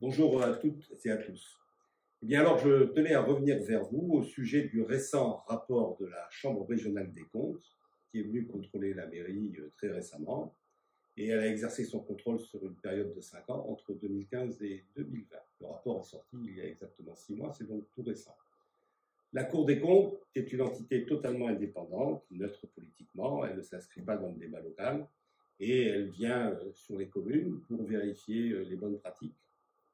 Bonjour à toutes et à tous. Eh bien alors, je tenais à revenir vers vous au sujet du récent rapport de la Chambre régionale des comptes, qui est venue contrôler la mairie très récemment, et elle a exercé son contrôle sur une période de 5 ans, entre 2015 et 2020. Le rapport est sorti il y a exactement 6 mois, c'est donc tout récent. La Cour des comptes est une entité totalement indépendante, neutre politiquement, elle ne s'inscrit pas dans le débat local, et elle vient sur les communes pour vérifier les bonnes pratiques,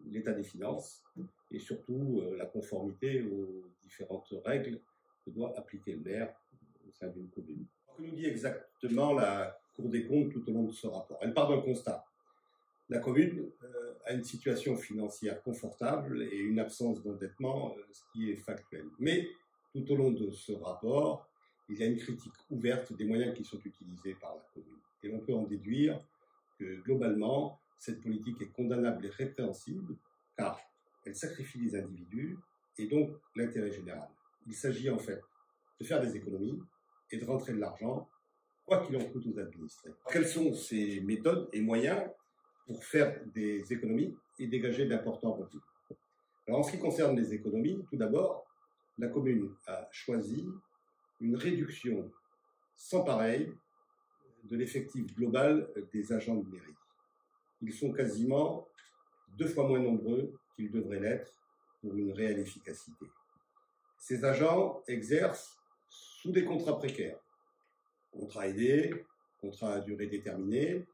l'état des finances et surtout la conformité aux différentes règles que doit appliquer le maire au sein d'une commune. Que nous dit exactement la Cour des comptes tout au long de ce rapport? Elle part d'un constat. La commune a une situation financière confortable et une absence d'endettement, ce qui est factuel. Mais tout au long de ce rapport, il y a une critique ouverte des moyens qui sont utilisés par la commune. Et l'on peut en déduire que globalement, cette politique est condamnable et répréhensible car elle sacrifie les individus et donc l'intérêt général. Il s'agit en fait de faire des économies et de rentrer de l'argent, quoi qu'il en coûte aux administrés. Quelles sont ces méthodes et moyens pour faire des économies et dégager d'importants revenus? Alors en ce qui concerne les économies, tout d'abord, la commune a choisi une réduction sans pareil de l'effectif global des agents de mairie. Ils sont quasiment 2 fois moins nombreux qu'ils devraient l'être pour une réelle efficacité. Ces agents exercent sous des contrats précaires, contrats aidés, contrats à durée déterminée,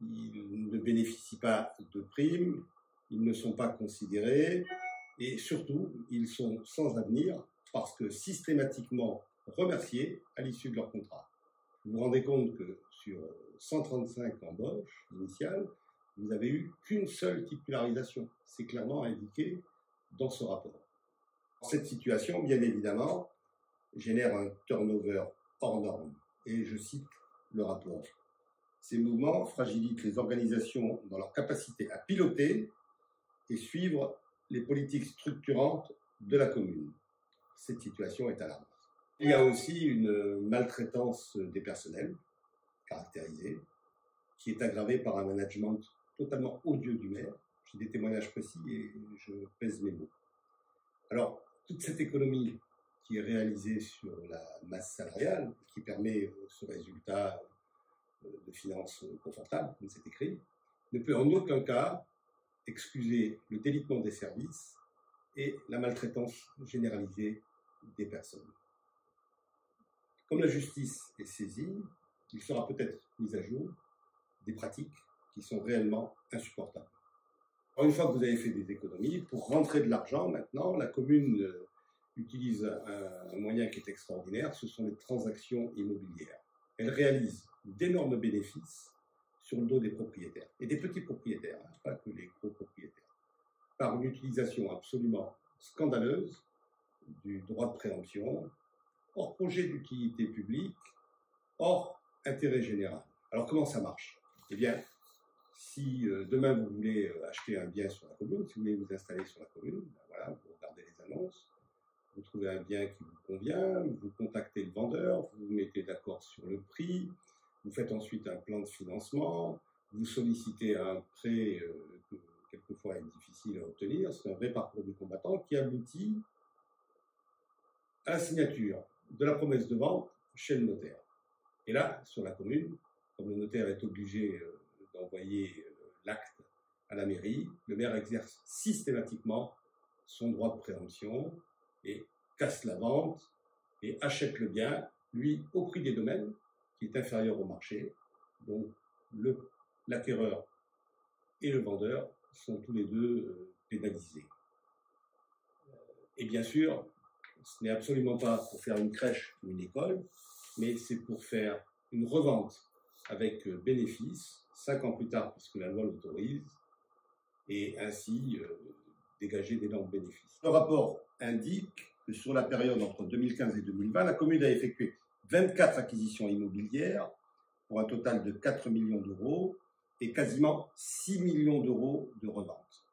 ils ne bénéficient pas de primes, ils ne sont pas considérés et surtout, ils sont sans avenir parce que systématiquement remerciés à l'issue de leur contrat. Vous vous rendez compte que sur 135 embauches initiales, vous n'avez eu qu'une seule titularisation. C'est clairement indiqué dans ce rapport. Cette situation, bien évidemment, génère un turnover hors norme. Et je cite le rapport. Ces mouvements fragilisent les organisations dans leur capacité à piloter et suivre les politiques structurantes de la commune. Cette situation est alarmante. Il y a aussi une maltraitance des personnels, caractérisée, qui est aggravée par un management totalement odieux du maire. J'ai des témoignages précis et je pèse mes mots. Alors, toute cette économie qui est réalisée sur la masse salariale, qui permet ce résultat de finances confortables, comme c'est écrit, ne peut en aucun cas excuser le délitement des services et la maltraitance généralisée des personnes. Comme la justice est saisie, il sera peut-être mis à jour des pratiques qui sont réellement insupportables. Alors, une fois que vous avez fait des économies, pour rentrer de l'argent maintenant, la commune utilise un moyen qui est extraordinaire, ce sont les transactions immobilières. Elle réalise d'énormes bénéfices sur le dos des propriétaires, et des petits propriétaires, pas que les gros propriétaires, par une utilisation absolument scandaleuse du droit de préemption, hors projet d'utilité publique, hors intérêt général. Alors comment ça marche? Eh bien, si demain vous voulez acheter un bien sur la commune, si vous voulez vous installer sur la commune, ben voilà, vous regardez les annonces, vous trouvez un bien qui vous convient, vous contactez le vendeur, vous vous mettez d'accord sur le prix, vous faites ensuite un plan de financement, vous sollicitez un prêt que quelquefois est difficile à obtenir, c'est un vrai parcours du combattant qui aboutit à la signature de la promesse de vente chez le notaire. Et là, sur la commune, comme le notaire est obligé d'envoyer l'acte à la mairie, le maire exerce systématiquement son droit de préemption et casse la vente et achète le bien, lui, au prix des domaines, qui est inférieur au marché. Donc, l'acquéreur et le vendeur sont tous les deux pénalisés. Et bien sûr, ce n'est absolument pas pour faire une crèche ou une école, mais c'est pour faire une revente avec bénéfice, 5 ans plus tard, puisque la loi l'autorise, et ainsi dégager d'énormes bénéfices. Le rapport indique que sur la période entre 2015 et 2020, la commune a effectué 24 acquisitions immobilières pour un total de 4 millions d'euros et quasiment 6 millions d'euros de revente.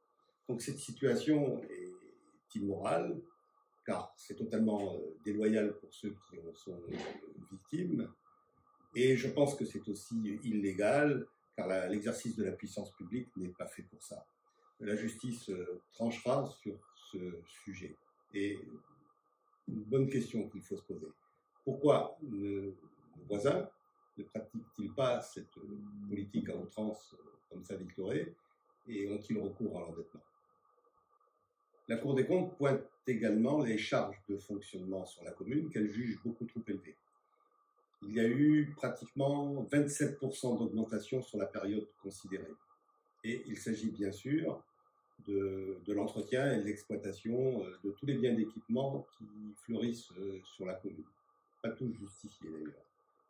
Donc cette situation est immorale, car c'est totalement déloyal pour ceux qui en sont victimes, et je pense que c'est aussi illégal, car l'exercice de la puissance publique n'est pas fait pour ça. la justice tranchera sur ce sujet. Et une bonne question qu'il faut se poser. Pourquoi nos voisins ne pratiquent-ils pas cette politique à outrance comme ça victorée et ont-ils recours à l'endettement? La Cour des comptes pointe également les charges de fonctionnement sur la commune qu'elle juge beaucoup trop élevées. Il y a eu pratiquement 27% d'augmentation sur la période considérée. Et il s'agit bien sûr de l'entretien et de l'exploitation de tous les biens d'équipement qui fleurissent sur la commune. Pas tous justifiés d'ailleurs.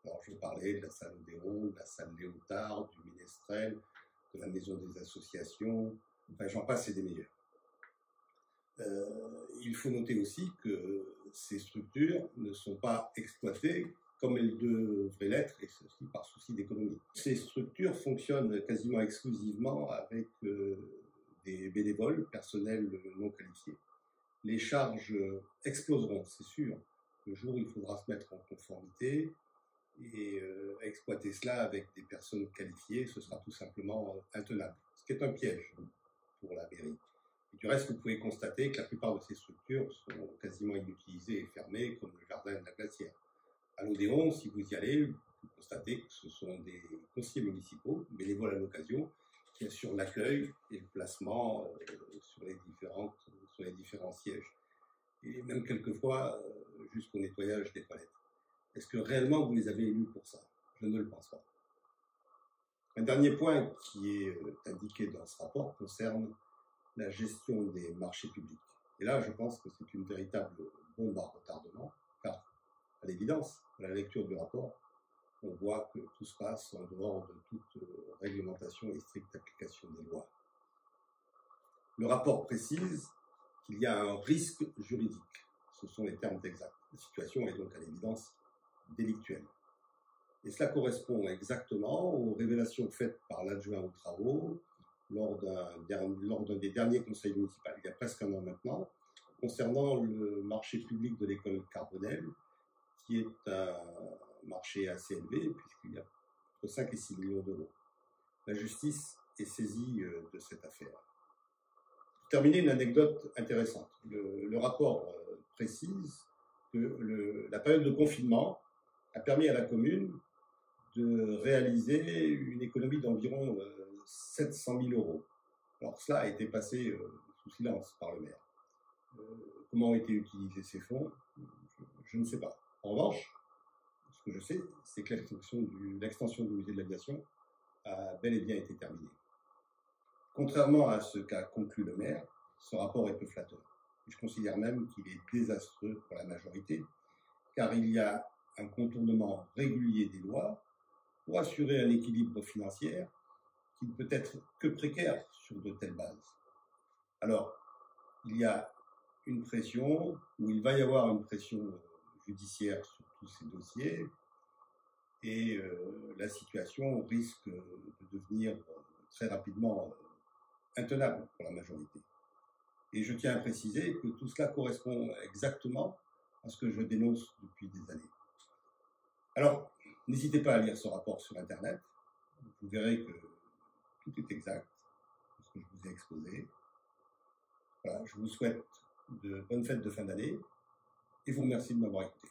Alors je parlais de la salle Odéon, de la salle Léotard, du Ménestrel, de la maison des associations, enfin j'en passe et des meilleurs. Il faut noter aussi que ces structures ne sont pas exploitées comme elles devraient l'être, et ceci par souci d'économie. Ces structures fonctionnent quasiment exclusivement avec des bénévoles, personnels non qualifiés. Les charges exploseront, c'est sûr. Le jour où il faudra se mettre en conformité et exploiter cela avec des personnes qualifiées, ce sera tout simplement intenable. Ce qui est un piège pour la mairie. Et du reste, vous pouvez constater que la plupart de ces structures sont quasiment inutilisées et fermées, comme le jardin de la Glacière. À l'Odéon, si vous y allez, vous constatez que ce sont des conseillers municipaux, bénévoles à l'occasion, qui assurent l'accueil et le placement sur les différents sièges. Et même quelquefois jusqu'au nettoyage des toilettes. Est-ce que réellement vous les avez élus pour ça? Je ne le pense pas. Un dernier point qui est indiqué dans ce rapport concerne la gestion des marchés publics. Et là, je pense que c'est une véritable bombe à retardement, car, à l'évidence, à la lecture du rapport, on voit que tout se passe en dehors de toute réglementation et stricte application des lois. Le rapport précise qu'il y a un risque juridique. Ce sont les termes exacts. La situation est donc à l'évidence délictuelle. Et cela correspond exactement aux révélations faites par l'adjoint aux travaux lors d'un des derniers conseils municipaux, il y a presque un an maintenant, concernant le marché public de l'école Carbonel, qui est un marché assez élevé, puisqu'il y a entre 5 et 6 millions d'euros. La justice est saisie de cette affaire. Pour terminer, une anecdote intéressante. Le rapport précise que la période de confinement a permis à la commune de réaliser une économie d'environ 700 000 euros. Alors cela a été passé sous silence par le maire. Comment ont été utilisés ces fonds? Je ne sais pas. En revanche, ce que je sais, c'est que l'extension du musée de l'aviation a bel et bien été terminée. Contrairement à ce qu'a conclu le maire, ce rapport est peu flatteur. Je considère même qu'il est désastreux pour la majorité, car il y a un contournement régulier des lois pour assurer un équilibre financier qui ne peut être que précaire sur de telles bases. Alors, il y a une pression, ou il va y avoir une pression judiciaire sur tous ces dossiers, et la situation risque de devenir très rapidement intenable pour la majorité. Et je tiens à préciser que tout cela correspond exactement à ce que je dénonce depuis des années. Alors, n'hésitez pas à lire ce rapport sur Internet. Vous verrez que tout est exact, ce que je vous ai exposé. Voilà, je vous souhaite de bonnes fêtes de fin d'année et vous remercie de m'avoir écouté.